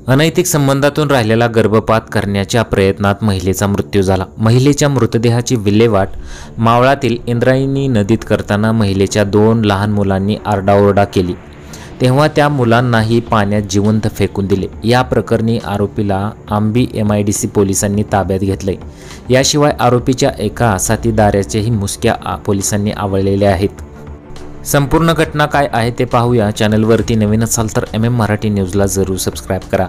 अनैतिक संबंधातून राहिलेला गर्भपात करण्याच्या प्रयत्नात महिलेचा मृत्यू झाला। महिलेच्या मृतदेहाची विल्हेवाट मावळातील इंद्रायणी नदीत करताना महिलेच्या 2 लहान मुलांनी आरडाओरडा केली, तेव्हा त्या मुलांनाही पाण्यात जिवंत फेकून दिले। या प्रकरणी आरोपीला आंबी MIDC पोलिसांनी ताब्यात घेतले। याशिवाय आरोपीच्या एका साथीदाराचेही मुसक्या पोलिसांनी आवळलेले आहेत। संपूर्ण घटना काय आहे ते पाहूया। चॅनलवरती नवीन असाल तर MM मराठी न्यूजला जरूर सबस्क्राईब करा।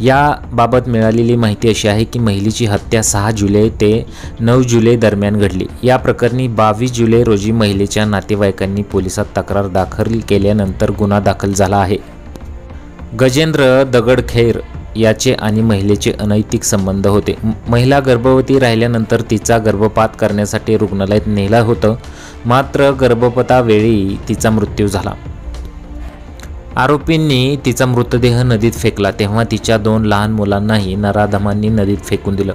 याबाबत मिळालेली माहिती अशी आहे की महिलेची हत्या 6 जुलै ते 9 जुलै दरम्यान घडली। या प्रकरणी 22 जुलै रोजी महिलेच्या नातेवाईकांनी पोलिसात तक्रार दाखल केल्यानंतर गुन्हा दाखल झाला आहे। गजेंद्र दगडखेर याचे आणि महिलेचे अनैतिक संबंध होते। महिला गर्भवती राहिल्यानंतर तिचा गर्भपात करण्यासाठी रुग्णालयात नेला होतं, मात्र गर्भपातावेळी तिचा मृत्यू झाला। आरोपींनी तिचा मृतदेह नदीत फेकला, तेव्हा तिच्या 2 लहान मुलांनाही नराधमांनी नदीत फेकून दिलं।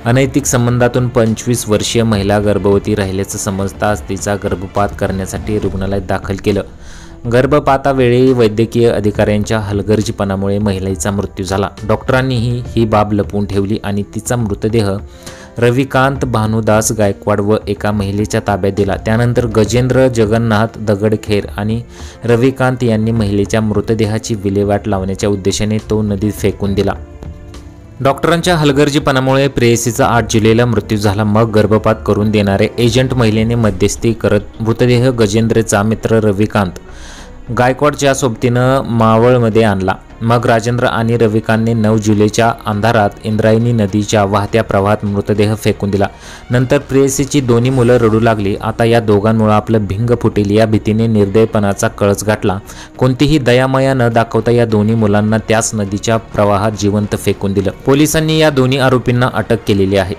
अनैतिक संबंधातून 25 वर्षीय महिला गर्भवती राहिल्याचं समजताच तिचा गर्भपात करण्यासाठी रुग्णालयात दाखल केलं। गर्भपातावेळी वैद्यकीय अधिकाऱ्यांच्या हलगर्जीपणामुळे महिलेचा मृत्यू झाला। डॉक्टरांनीही ही बाब लपवून ठेवली आणि तिचा मृतदेह रविकांत भानुदास गायकवाड व एका महिलेच्या ताब्यात दिला। त्यानंतर गजेंद्र जगन्नाथ दगडखेर आणि रविकांत यांनी महिलेच्या मृतदेहाची विल्हेवाट लावण्याच्या उद्देशाने तो नदीत फेकून दिला। डॉक्टरांच्या हलगर्जीपणामुळे प्रेयसीचा 8 जुलैला मृत्यू झाला। मग गर्भपात करून देणारे एजंट महिलेने मध्यस्थी करत मृतदेह गजेंद्रचा मित्र रविकांत गायकवाडच्या सोबतीनं मावळमध्ये आणला। मग राजेंद्र आणि रविकांतने 9 जुलैच्या अंधारात इंद्रायणी नदीच्या वाहत्या प्रवाहात मृतदेह फेकून दिला। नंतर प्रेयसीची दोन्ही मुलं रडू लागली। आता या दोघांमुळे आपलं भिंग फुटेल या भीतीने निर्दयपणाचा कळस गाठला। कोणतीही दयामया न दाखवता या दोन्ही मुलांना त्याच नदीच्या प्रवाहात जिवंत फेकून दिलं। पोलिसांनी या दोन्ही आरोपींना अटक केलेली आहे।